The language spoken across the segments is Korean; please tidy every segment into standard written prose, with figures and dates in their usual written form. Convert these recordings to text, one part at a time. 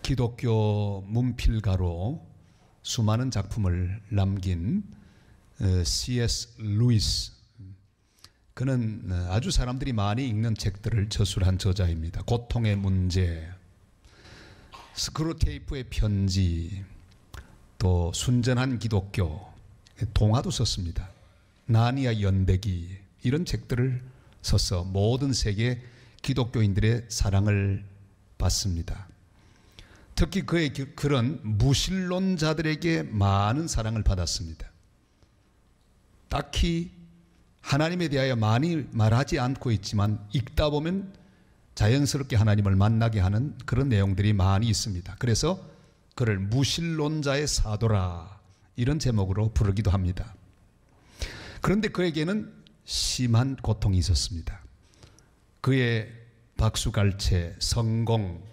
기독교 문필가로 수많은 작품을 남긴 C.S. 루이스, 그는 아주 사람들이 많이 읽는 책들을 저술한 저자입니다. 고통의 문제, 스크루테이프의 편지, 또 순전한 기독교, 동화도 썼습니다. 나니아 연대기, 이런 책들을 써서 모든 세계 기독교인들의 사랑을 받습니다. 특히 그의 글은 무신론자들에게 많은 사랑을 받았습니다. 딱히 하나님에 대하여 많이 말하지 않고 있지만 읽다 보면 자연스럽게 하나님을 만나게 하는 그런 내용들이 많이 있습니다. 그래서 그를 무신론자의 사도라, 이런 제목으로 부르기도 합니다. 그런데 그에게는 심한 고통이 있었습니다. 그의 박수갈채, 성공,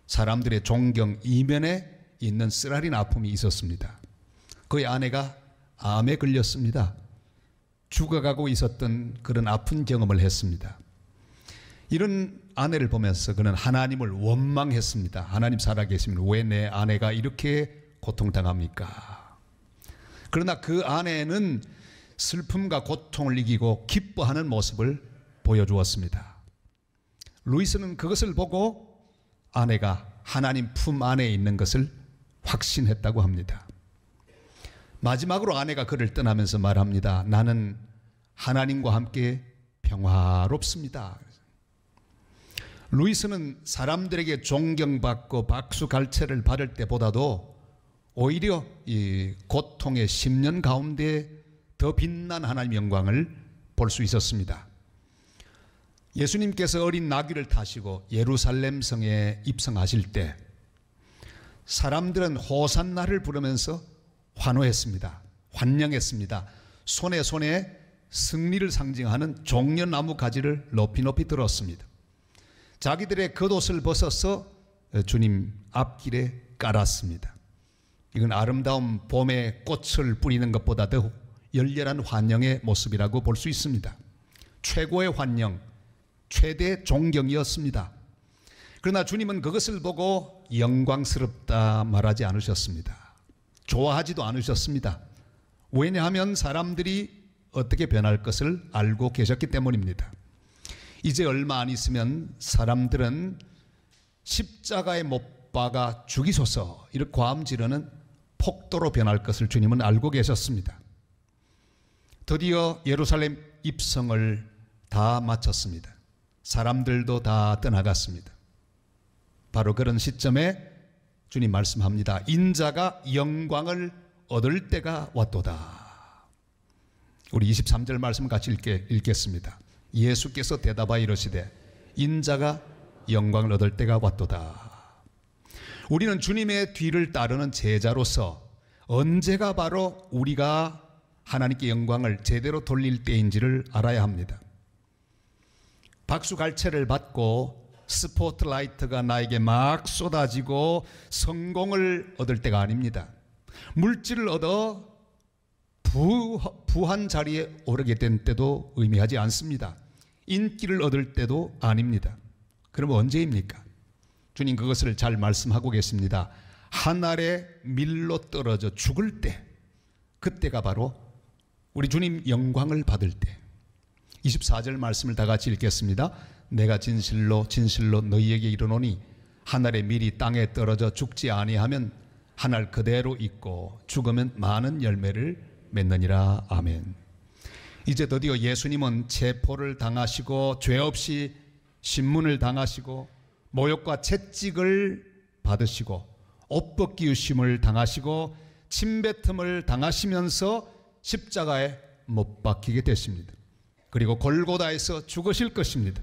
사람들의 존경 이면에 있는 쓰라린 아픔이 있었습니다. 그의 아내가 암에 걸렸습니다. 죽어가고 있었던 그런 아픈 경험을 했습니다. 이런 아내를 보면서 그는 하나님을 원망했습니다. 하나님 살아계시면 왜 내 아내가 이렇게 고통당합니까? 그러나 그 아내는 슬픔과 고통을 이기고 기뻐하는 모습을 보여주었습니다. 루이스는 그것을 보고 아내가 하나님 품 안에 있는 것을 확신했다고 합니다. 마지막으로 아내가 그를 떠나면서 말합니다. 나는 하나님과 함께 평화롭습니다. 루이스는 사람들에게 존경받고 박수갈채를 받을 때보다도 오히려 이 고통의 10년 가운데 더 빛난 하나님의 영광을 볼 수 있었습니다. 예수님께서 어린 나귀를 타시고 예루살렘 성에 입성하실 때 사람들은 호산나를 부르면서 환호했습니다. 환영했습니다. 손에 승리를 상징하는 종려나무 가지를 높이 들었습니다. 자기들의 겉옷을 벗어서 주님 앞길에 깔았습니다. 이건 아름다운 봄에 꽃을 뿌리는 것보다 더 열렬한 환영의 모습이라고 볼 수 있습니다. 최고의 환영, 최대 존경이었습니다. 그러나 주님은 그것을 보고 영광스럽다 말하지 않으셨습니다. 좋아하지도 않으셨습니다. 왜냐하면 사람들이 어떻게 변할 것을 알고 계셨기 때문입니다. 이제 얼마 안 있으면 사람들은 십자가에 못 박아 죽이소서 이렇게 고함 지르는 폭도로 변할 것을 주님은 알고 계셨습니다. 드디어 예루살렘 입성을 다 마쳤습니다. 사람들도 다 떠나갔습니다. 바로 그런 시점에 주님 말씀합니다. 인자가 영광을 얻을 때가 왔도다. 우리 23절 말씀 같이 읽겠습니다. 예수께서 대답하여 이르시되 인자가 영광을 얻을 때가 왔도다. 우리는 주님의 뒤를 따르는 제자로서 언제가 바로 우리가 하나님께 영광을 제대로 돌릴 때인지를 알아야 합니다. 박수갈채를 받고 스포트라이트가 나에게 막 쏟아지고 성공을 얻을 때가 아닙니다. 물질을 얻어 부한 자리에 오르게 된 때도 의미하지 않습니다. 인기를 얻을 때도 아닙니다. 그러면 언제입니까? 주님 그것을 잘 말씀하고 계십니다. 하늘에 밀로 떨어져 죽을 때, 그때가 바로 우리 주님 영광을 받을 때. 24절 말씀을 다 같이 읽겠습니다. 내가 진실로 너희에게 이르노니 하늘의 밀이 땅에 떨어져 죽지 아니하면 하늘 그대로 있고 죽으면 많은 열매를 맺느니라. 아멘. 이제 드디어 예수님은 체포를 당하시고 죄 없이 신문을 당하시고 모욕과 채찍을 받으시고 옷벗기우심을 당하시고 침뱉음을 당하시면서 십자가에 못 박히게 되십니다. 그리고 골고다에서 죽으실 것입니다.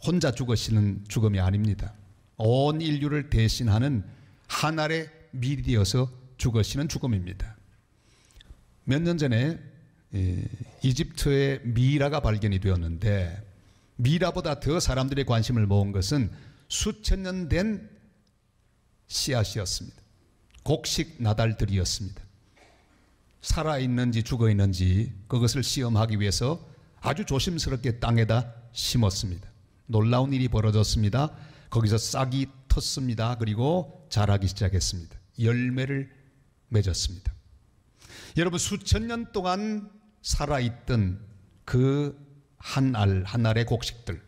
혼자 죽으시는 죽음이 아닙니다. 온 인류를 대신하는 하늘의 밀이 되어서 죽으시는 죽음입니다. 몇 년 전에 이집트의 미라가 발견이 되었는데 미라보다 더 사람들의 관심을 모은 것은 수천 년 된 씨앗이었습니다. 곡식 나달들이었습니다. 살아있는지 죽어있는지 그것을 시험하기 위해서 아주 조심스럽게 땅에다 심었습니다. 놀라운 일이 벌어졌습니다. 거기서 싹이 텄습니다. 그리고 자라기 시작했습니다. 열매를 맺었습니다. 여러분, 수천 년 동안 살아있던 그 한 알의 곡식들,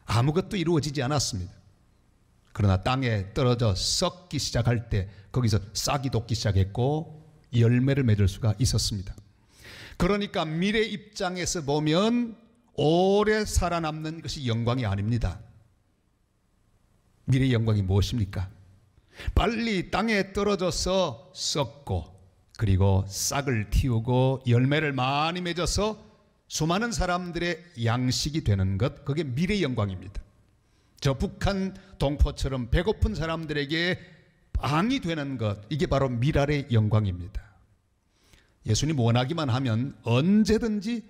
아무것도 이루어지지 않았습니다. 그러나 땅에 떨어져 썩기 시작할 때 거기서 싹이 돋기 시작했고 열매를 맺을 수가 있었습니다. 그러니까 미래 입장에서 보면 오래 살아남는 것이 영광이 아닙니다. 미래의 영광이 무엇입니까? 빨리 땅에 떨어져서 썩고 그리고 싹을 틔우고 열매를 많이 맺어서 수많은 사람들의 양식이 되는 것, 그게 미래의 영광입니다. 저 북한 동포처럼 배고픈 사람들에게 빵이 되는 것, 이게 바로 미랄의 영광입니다. 예수님 원하기만 하면 언제든지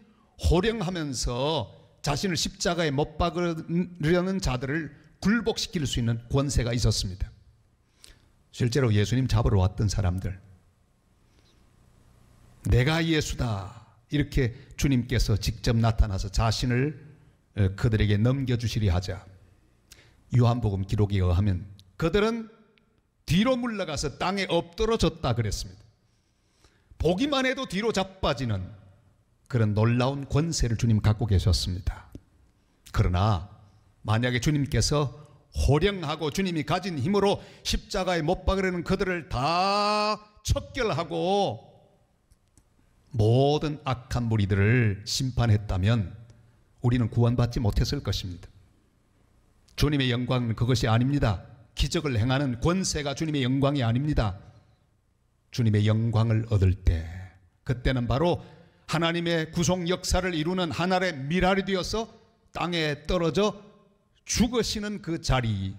호령하면서 자신을 십자가에 못 박으려는 자들을 굴복시킬 수 있는 권세가 있었습니다. 실제로 예수님 잡으러 왔던 사람들, 내가 예수다 이렇게 주님께서 직접 나타나서 자신을 그들에게 넘겨주시리 하자 요한복음 기록에 의하면 그들은 뒤로 물러가서 땅에 엎드러졌다 그랬습니다. 보기만 해도 뒤로 자빠지는 그런 놀라운 권세를 주님 갖고 계셨습니다. 그러나 만약에 주님께서 호령하고 주님이 가진 힘으로 십자가에 못 박으려는 그들을 다 척결하고 모든 악한 무리들을 심판했다면 우리는 구원받지 못했을 것입니다. 주님의 영광은 그것이 아닙니다. 기적을 행하는 권세가 주님의 영광이 아닙니다. 주님의 영광을 얻을 때, 그때는 바로 하나님의 구속 역사를 이루는 하나의 미랄이 되어서 땅에 떨어져 죽으시는 그 자리,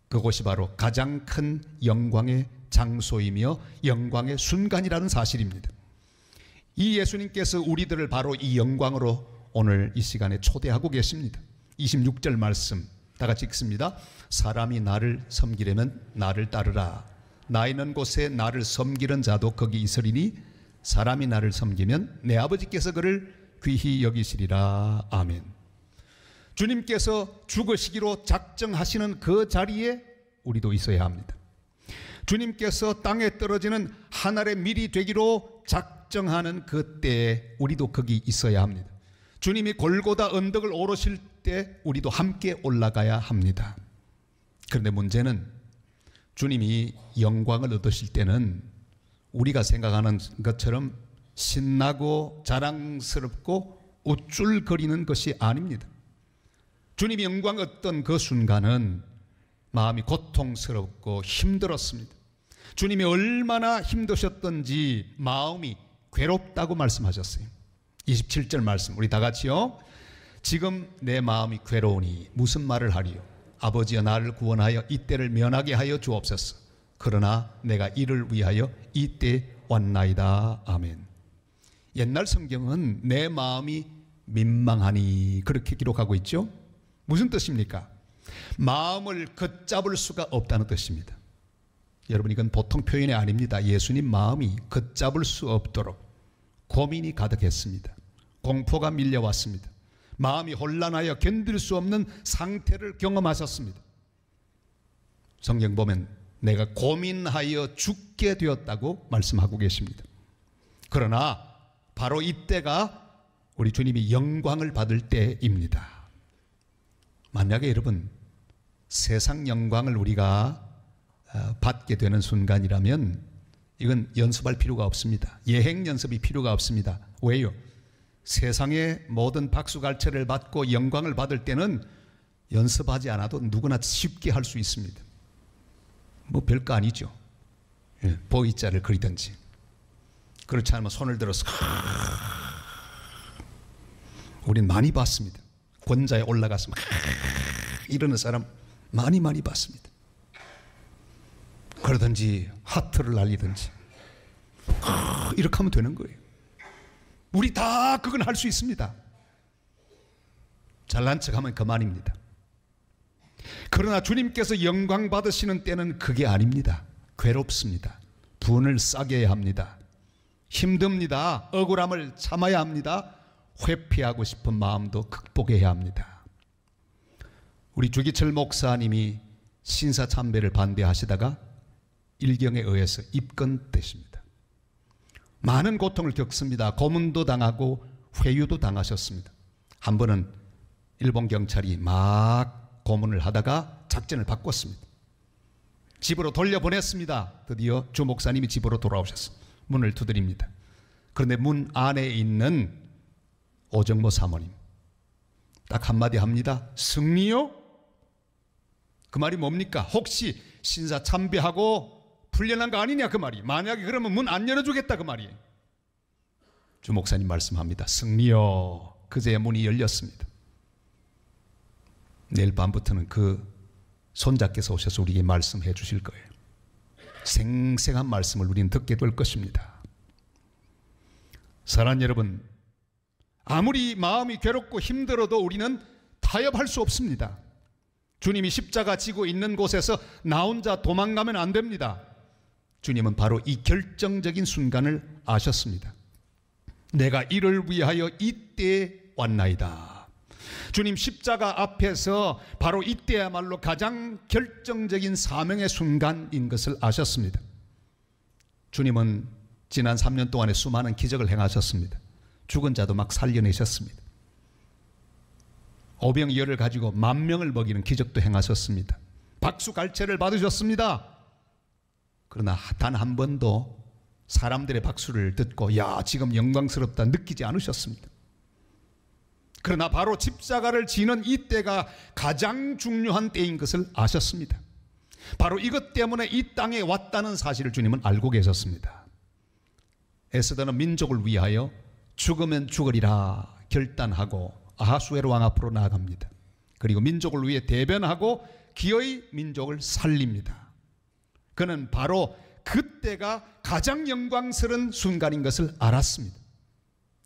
그곳이 바로 가장 큰 영광의 장소이며 영광의 순간이라는 사실입니다. 이 예수님께서 우리들을 바로 이 영광으로 오늘 이 시간에 초대하고 계십니다. 26절 말씀 다 같이 읽습니다. 사람이 나를 섬기려면 나를 따르라. 나 있는 곳에 나를 섬기는 자도 거기 있으리니 사람이 나를 섬기면 내 아버지께서 그를 귀히 여기시리라. 아멘. 주님께서 죽으시기로 작정하시는 그 자리에 우리도 있어야 합니다. 주님께서 땅에 떨어지는 한 알의 밀이 되기로 작정하는 그때에 우리도 거기 있어야 합니다. 주님이 골고다 언덕을 오르실 때 우리도 함께 올라가야 합니다. 그런데 문제는 주님이 영광을 얻으실 때는 우리가 생각하는 것처럼 신나고 자랑스럽고 우쭐거리는 것이 아닙니다. 주님이 영광 얻던 그 순간은 마음이 고통스럽고 힘들었습니다. 주님이 얼마나 힘드셨던지 마음이 괴롭다고 말씀하셨어요. 27절 말씀 우리 다 같이요. 지금 내 마음이 괴로우니 무슨 말을 하리요. 아버지여 나를 구원하여 이때를 면하게 하여 주옵소서. 그러나 내가 이를 위하여 이때 왔나이다. 아멘. 옛날 성경은 내 마음이 민망하니 그렇게 기록하고 있죠. 무슨 뜻입니까? 마음을 걷잡을 수가 없다는 뜻입니다. 여러분, 이건 보통 표현이 아닙니다. 예수님 마음이 걷잡을 수 없도록 고민이 가득했습니다. 공포가 밀려왔습니다. 마음이 혼란하여 견딜 수 없는 상태를 경험하셨습니다. 성경 보면 내가 고민하여 죽게 되었다고 말씀하고 계십니다. 그러나 바로 이때가 우리 주님이 영광을 받을 때입니다. 만약에 여러분 세상 영광을 우리가 받게 되는 순간이라면 이건 연습할 필요가 없습니다. 예행 연습이 필요가 없습니다. 왜요? 세상의 모든 박수갈채를 받고 영광을 받을 때는 연습하지 않아도 누구나 쉽게 할 수 있습니다. 뭐 별거 아니죠. 보이자를 그리든지 그렇지 않으면 손을 들어서 우린 많이 봤습니다. 권자에 올라가서 막 이러는 사람 많이 봤습니다. 그러든지 하트를 날리든지 이렇게 하면 되는 거예요. 우리 다 그건 할 수 있습니다. 잘난 척하면 그만입니다. 그러나 주님께서 영광 받으시는 때는 그게 아닙니다. 괴롭습니다. 분을 싸게 합니다. 힘듭니다. 억울함을 참아야 합니다. 회피하고 싶은 마음도 극복해야 합니다. 우리 주기철 목사님이 신사참배를 반대하시다가 일경에 의해서 입건되십니다. 많은 고통을 겪습니다. 고문도 당하고 회유도 당하셨습니다. 한 번은 일본 경찰이 막 고문을 하다가 작전을 바꿨습니다. 집으로 돌려보냈습니다. 드디어 주 목사님이 집으로 돌아오셨습니다. 문을 두드립니다. 그런데 문 안에 있는 오정모 사모님 딱 한마디 합니다. 승리요? 그 말이 뭡니까? 혹시 신사 참배하고 풀려난 거 아니냐 그 말이. 만약에 그러면 문 안 열어주겠다 그 말이에요. 주 목사님 말씀합니다. 승리요. 그제야 문이 열렸습니다. 내일 밤부터는 그 손자께서 오셔서 우리에게 말씀해 주실 거예요. 생생한 말씀을 우리는 듣게 될 것입니다. 사랑하는 여러분, 아무리 마음이 괴롭고 힘들어도 우리는 타협할 수 없습니다. 주님이 십자가 지고 있는 곳에서 나 혼자 도망가면 안 됩니다. 주님은 바로 이 결정적인 순간을 아셨습니다. 내가 이를 위하여 이때에 왔나이다. 주님 십자가 앞에서 바로 이때야말로 가장 결정적인 사명의 순간인 것을 아셨습니다. 주님은 지난 3년 동안에 수많은 기적을 행하셨습니다. 죽은 자도 막 살려내셨습니다. 오병이어를 가지고 10,000명을 먹이는 기적도 행하셨습니다. 박수갈채를 받으셨습니다. 그러나 단 한 번도 사람들의 박수를 듣고 야 지금 영광스럽다 느끼지 않으셨습니다. 그러나 바로 십자가를 지는 이때가 가장 중요한 때인 것을 아셨습니다. 바로 이것 때문에 이 땅에 왔다는 사실을 주님은 알고 계셨습니다. 에스더는 민족을 위하여 죽으면 죽으리라 결단하고 아하수에로 왕 앞으로 나아갑니다. 그리고 민족을 위해 대변하고 기어이 민족을 살립니다. 그는 바로 그때가 가장 영광스러운 순간인 것을 알았습니다.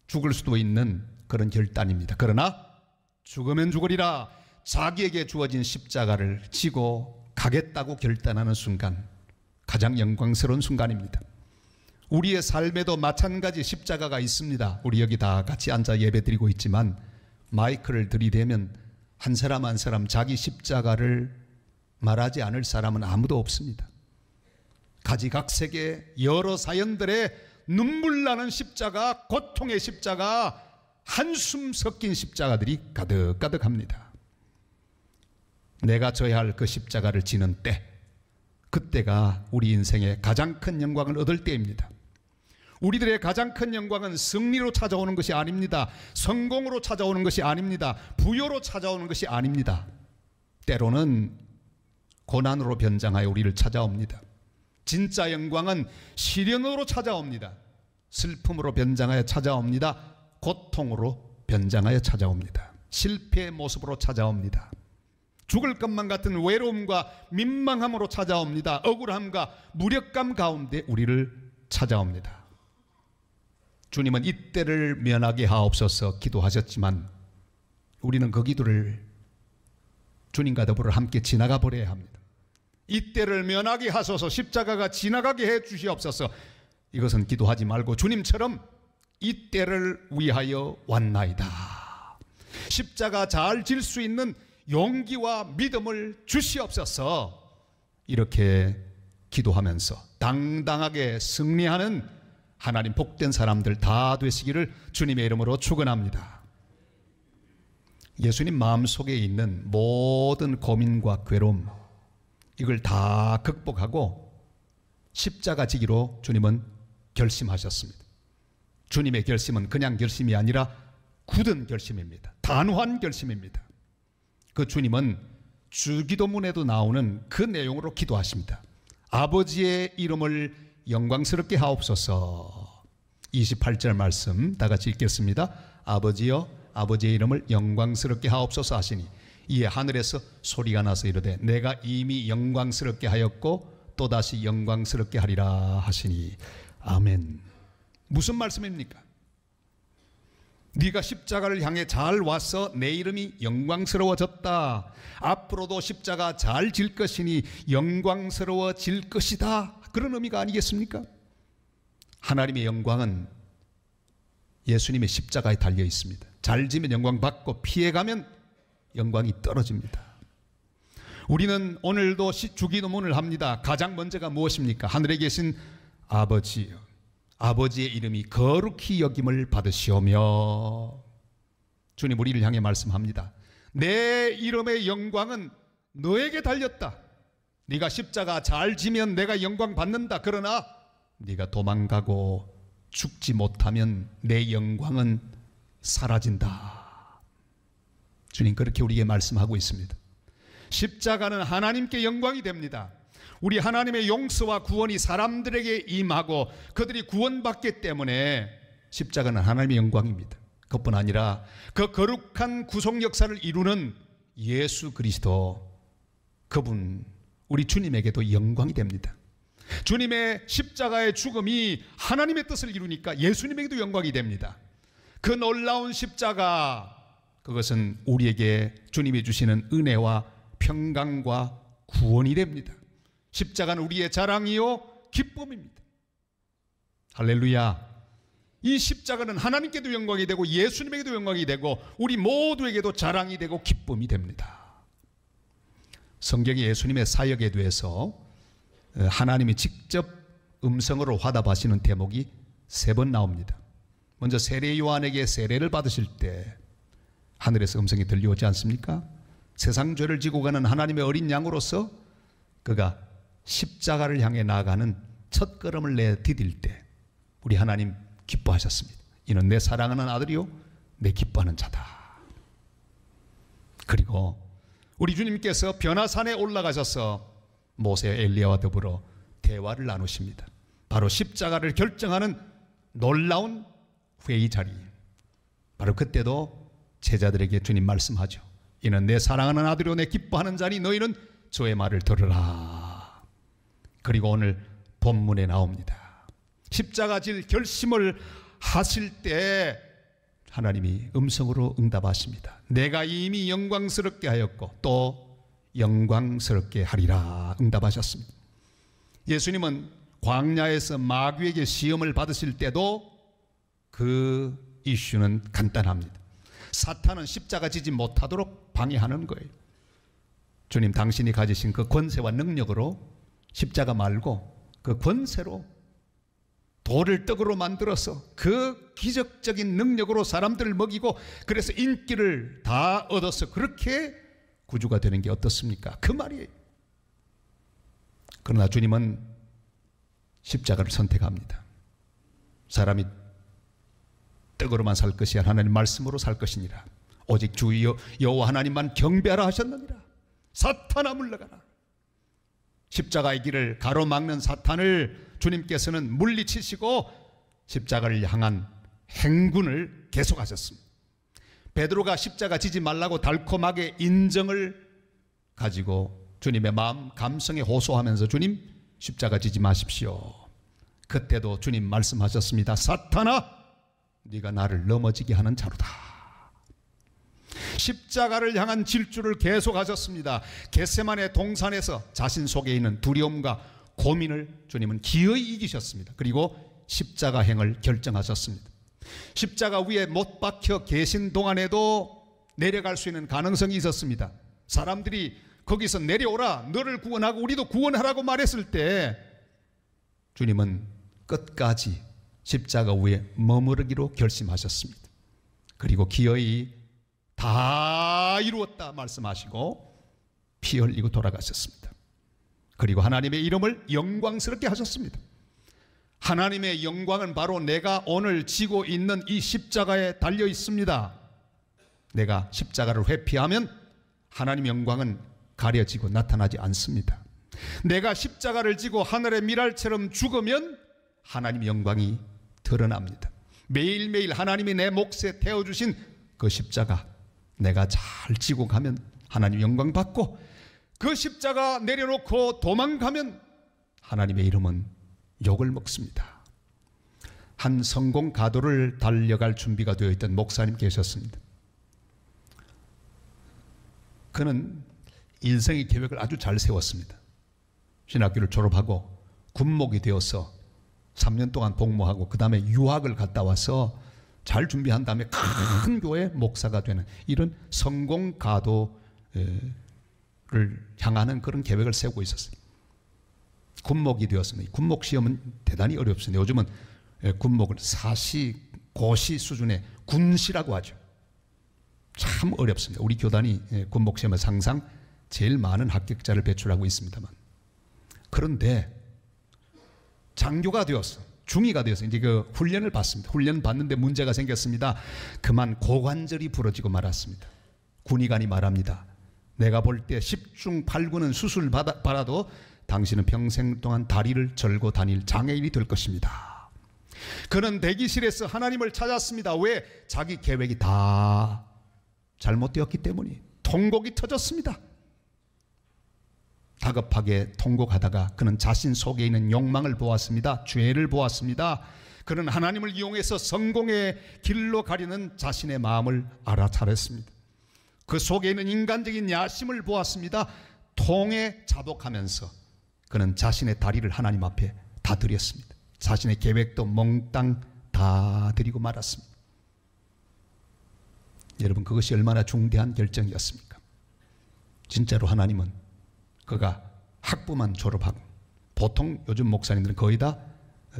죽을 수도 있는 그런 결단입니다. 그러나 죽으면 죽으리라 자기에게 주어진 십자가를 지고 가겠다고 결단하는 순간, 가장 영광스러운 순간입니다. 우리의 삶에도 마찬가지 십자가가 있습니다. 우리 여기 다 같이 앉아 예배드리고 있지만 마이크를 들이대면 한 사람 한 사람 자기 십자가를 말하지 않을 사람은 아무도 없습니다. 가지각색의 여러 사연들의 눈물 나는 십자가, 고통의 십자가, 한숨 섞인 십자가들이 가득가득합니다. 내가 져야 할 그 십자가를 지는 때, 그때가 우리 인생의 가장 큰 영광을 얻을 때입니다. 우리들의 가장 큰 영광은 승리로 찾아오는 것이 아닙니다. 성공으로 찾아오는 것이 아닙니다. 부여로 찾아오는 것이 아닙니다. 때로는 고난으로 변장하여 우리를 찾아옵니다. 진짜 영광은 시련으로 찾아옵니다. 슬픔으로 변장하여 찾아옵니다. 고통으로 변장하여 찾아옵니다. 실패의 모습으로 찾아옵니다. 죽을 것만 같은 외로움과 민망함으로 찾아옵니다. 억울함과 무력감 가운데 우리를 찾아옵니다. 주님은 이때를 면하게 하옵소서 기도하셨지만 우리는 그 기도를 주님과 더불어 함께 지나가 버려야 합니다. 이때를 면하게 하소서, 십자가가 지나가게 해 주시옵소서. 이것은 기도하지 말고 주님처럼 이때를 위하여 왔나이다. 십자가 잘 질 수 있는 용기와 믿음을 주시옵소서. 이렇게 기도하면서 당당하게 승리하는 하나님 복된 사람들 다 되시기를 주님의 이름으로 축원합니다. 예수님 마음속에 있는 모든 고민과 괴로움, 이걸 다 극복하고 십자가 지기로 주님은 결심하셨습니다. 주님의 결심은 그냥 결심이 아니라 굳은 결심입니다. 단호한 결심입니다. 그 주님은 주기도문에도 나오는 그 내용으로 기도하십니다. 아버지의 이름을 영광스럽게 하옵소서. 28절 말씀 다 같이 읽겠습니다. 아버지여 아버지의 이름을 영광스럽게 하옵소서 하시니 이에 하늘에서 소리가 나서 이르되 내가 이미 영광스럽게 하였고 또다시 영광스럽게 하리라 하시니 아멘. 무슨 말씀입니까? 네가 십자가를 향해 잘 와서 내 이름이 영광스러워졌다. 앞으로도 십자가 잘 질 것이니 영광스러워질 것이다. 그런 의미가 아니겠습니까? 하나님의 영광은 예수님의 십자가에 달려 있습니다. 잘 지면 영광 받고 피해가면 영광이 떨어집니다. 우리는 오늘도 주기도문을 합니다. 가장 먼저가 무엇입니까? 하늘에 계신 아버지요, 아버지의 이름이 거룩히 여김을 받으시오며. 주님 우리를 향해 말씀합니다. 내 이름의 영광은 너에게 달렸다. 네가 십자가 잘 지면 내가 영광 받는다. 그러나 네가 도망가고 죽지 못하면 내 영광은 사라진다. 주님 그렇게 우리에게 말씀하고 있습니다. 십자가는 하나님께 영광이 됩니다. 우리 하나님의 용서와 구원이 사람들에게 임하고 그들이 구원받기 때문에 십자가는 하나님의 영광입니다. 그뿐 아니라 그 거룩한 구속 역사를 이루는 예수 그리스도, 그분 우리 주님에게도 영광이 됩니다. 주님의 십자가의 죽음이 하나님의 뜻을 이루니까 예수님에게도 영광이 됩니다. 그 놀라운 십자가, 그것은 우리에게 주님이 주시는 은혜와 평강과 구원이 됩니다. 십자가는 우리의 자랑이요 기쁨입니다. 할렐루야. 이 십자가는 하나님께도 영광이 되고 예수님에게도 영광이 되고 우리 모두에게도 자랑이 되고 기쁨이 됩니다. 성경에 예수님의 사역에 대해서 하나님이 직접 음성으로 화답하시는 대목이 3번 나옵니다. 먼저 세례 요한에게 세례를 받으실 때 하늘에서 음성이 들려오지 않습니까? 세상 죄를 지고 가는 하나님의 어린 양으로서 그가 십자가를 향해 나아가는 첫 걸음을 내디딜 때 우리 하나님 기뻐하셨습니다. 이는 내 사랑하는 아들이요 내 기뻐하는 자다. 그리고 우리 주님께서 변화산에 올라가셔서 모세 엘리야와 더불어 대화를 나누십니다. 바로 십자가를 결정하는 놀라운 회의 자리. 바로 그때도 제자들에게 주님 말씀하죠. 이는 내 사랑하는 아들이요 내 기뻐하는 자니 너희는 저의 말을 들으라. 그리고 오늘 본문에 나옵니다. 십자가 질 결심을 하실 때 하나님이 음성으로 응답하십니다. 내가 이미 영광스럽게 하였고 또 영광스럽게 하리라 응답하셨습니다. 예수님은 광야에서 마귀에게 시험을 받으실 때도 그 이슈는 간단합니다. 사탄은 십자가 지지 못하도록 방해하는 거예요. 주님 당신이 가지신 그 권세와 능력으로 십자가 말고 그 권세로 돌을 떡으로 만들어서 그 기적적인 능력으로 사람들을 먹이고 그래서 인기를 다 얻어서 그렇게 구주가 되는 게 어떻습니까? 그 말이에요. 그러나 주님은 십자가를 선택합니다. 사람이 떡으로만 살 것이 아니라 하나님 말씀으로 살 것이니라. 오직 주 여호와 하나님만 경배하라 하셨느니라. 사탄아 물러가라. 십자가의 길을 가로막는 사탄을 주님께서는 물리치시고 십자가를 향한 행군을 계속하셨습니다. 베드로가 십자가 지지 말라고 달콤하게 인정을 가지고 주님의 마음 감성에 호소하면서 주님 십자가 지지 마십시오. 그때도 주님 말씀하셨습니다. 사탄아 네가 나를 넘어지게 하는 자로다. 십자가를 향한 질주를 계속하셨습니다. 겟세마네 동산에서 자신 속에 있는 두려움과 고민을 주님은 기어이 이기셨습니다. 그리고 십자가 행을 결정하셨습니다. 십자가 위에 못 박혀 계신 동안에도 내려갈 수 있는 가능성이 있었습니다. 사람들이 거기서 내려오라 너를 구원하고 우리도 구원하라고 말했을 때 주님은 끝까지 십자가 위에 머무르기로 결심하셨습니다. 그리고 기어이 다 이루었다 말씀하시고 피 흘리고 돌아가셨습니다. 그리고 하나님의 이름을 영광스럽게 하셨습니다. 하나님의 영광은 바로 내가 오늘 지고 있는 이 십자가에 달려 있습니다. 내가 십자가를 회피하면 하나님의 영광은 가려지고 나타나지 않습니다. 내가 십자가를 지고 하늘의 미랄처럼 죽으면 하나님의 영광이 드러납니다. 매일매일 하나님이 내 몫에 태워주신 그 십자가 내가 잘 지고 가면 하나님 영광 받고 그 십자가 내려놓고 도망가면 하나님의 이름은 욕을 먹습니다. 한 성공 가도를 달려갈 준비가 되어 있던 목사님 계셨습니다. 그는 인생의 계획을 아주 잘 세웠습니다. 신학교를 졸업하고 군목이 되어서 3년 동안 복무하고 그 다음에 유학을 갔다 와서 잘 준비한 다음에 큰 교회 목사가 되는 이런 성공 가도 향하는 그런 계획을 세우고 있었어요. 군목이 되었습니다. 군목 시험은 대단히 어렵습니다. 요즘은 군목을 사시, 고시 수준의 군시라고 하죠. 참 어렵습니다. 우리 교단이 군목 시험에서 항상 제일 많은 합격자를 배출하고 있습니다만, 그런데 장교가 되었어. 중위가 되어서 이제 그 훈련을 받습니다. 훈련 받는데 문제가 생겼습니다. 그만 고관절이 부러지고 말았습니다. 군의관이 말합니다. 내가 볼 때 10중 8구는 수술 받아도 당신은 평생 동안 다리를 절고 다닐 장애인이 될 것입니다. 그는 대기실에서 하나님을 찾았습니다. 왜? 자기 계획이 다 잘못되었기 때문에 통곡이 터졌습니다. 다급하게 통곡하다가 그는 자신 속에 있는 욕망을 보았습니다. 죄를 보았습니다. 그는 하나님을 이용해서 성공의 길로 가려는 자신의 마음을 알아차렸습니다. 그 속에 있는 인간적인 야심을 보았습니다. 통에 자복하면서 그는 자신의 다리를 하나님 앞에 다 드렸습니다. 자신의 계획도 몽땅 다 드리고 말았습니다. 여러분, 그것이 얼마나 중대한 결정이었습니까? 진짜로 하나님은 그가 학부만 졸업하고, 보통 요즘 목사님들은 거의 다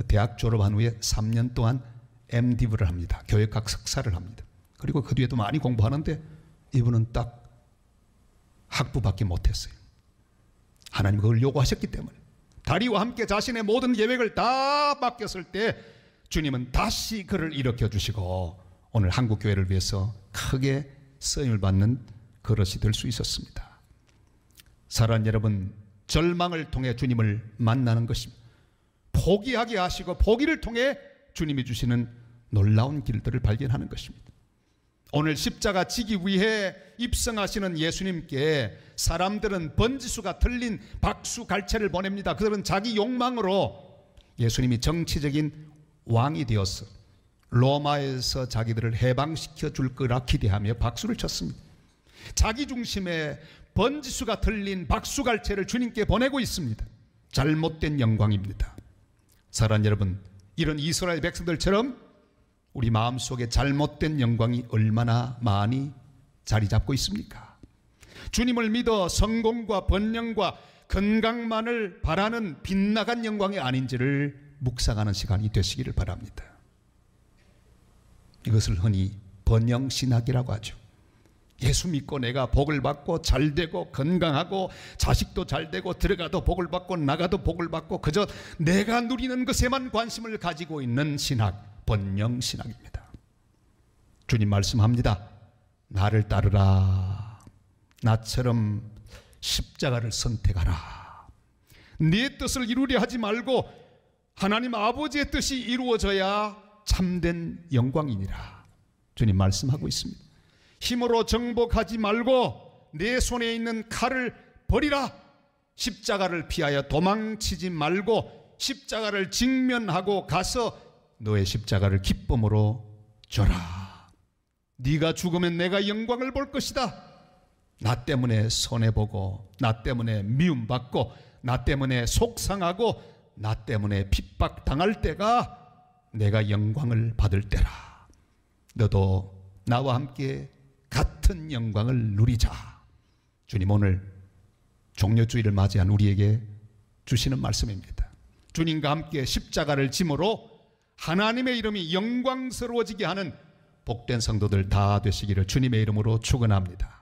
대학 졸업한 후에 3년 동안 MDiv를 합니다. 교역학 석사를 합니다. 그리고 그 뒤에도 많이 공부하는데 이분은 딱 학부밖에 못했어요. 하나님 그걸 요구하셨기 때문에 다리와 함께 자신의 모든 계획을 다 맡겼을 때 주님은 다시 그를 일으켜 주시고 오늘 한국교회를 위해서 크게 쓰임을 받는 그릇이 될 수 있었습니다. 사랑하는 여러분, 절망을 통해 주님을 만나는 것입니다. 포기하게 하시고 포기를 통해 주님이 주시는 놀라운 길들을 발견하는 것입니다. 오늘 십자가 지기 위해 입성하시는 예수님께 사람들은 번지수가 틀린 박수 갈채를 보냅니다. 그들은 자기 욕망으로 예수님이 정치적인 왕이 되어서 로마에서 자기들을 해방시켜 줄 거라 기대하며 박수를 쳤습니다. 자기 중심의 번지수가 틀린 박수갈채를 주님께 보내고 있습니다. 잘못된 영광입니다. 사랑하는 여러분, 이런 이스라엘 백성들처럼 우리 마음속에 잘못된 영광이 얼마나 많이 자리 잡고 있습니까? 주님을 믿어 성공과 번영과 건강만을 바라는 빗나간 영광이 아닌지를 묵상하는 시간이 되시기를 바랍니다. 이것을 흔히 번영신학이라고 하죠. 예수 믿고 내가 복을 받고 잘되고 건강하고 자식도 잘되고 들어가도 복을 받고 나가도 복을 받고 그저 내가 누리는 것에만 관심을 가지고 있는 신학, 번영신학입니다. 주님 말씀합니다. 나를 따르라. 나처럼 십자가를 선택하라. 네 뜻을 이루려 하지 말고 하나님 아버지의 뜻이 이루어져야 참된 영광이니라. 주님 말씀하고 있습니다. 힘으로 정복하지 말고 내 손에 있는 칼을 버리라. 십자가를 피하여 도망치지 말고 십자가를 직면하고 가서 너의 십자가를 기쁨으로 져라. 네가 죽으면 내가 영광을 볼 것이다. 나 때문에 손해보고 나 때문에 미움받고 나 때문에 속상하고 나 때문에 핍박당할 때가 내가 영광을 받을 때라. 너도 나와 함께 같은 영광을 누리자. 주님 오늘 종려주의를 맞이한 우리에게 주시는 말씀입니다. 주님과 함께 십자가를 짐으로 하나님의 이름이 영광스러워지게 하는 복된 성도들 다 되시기를 주님의 이름으로 축원합니다.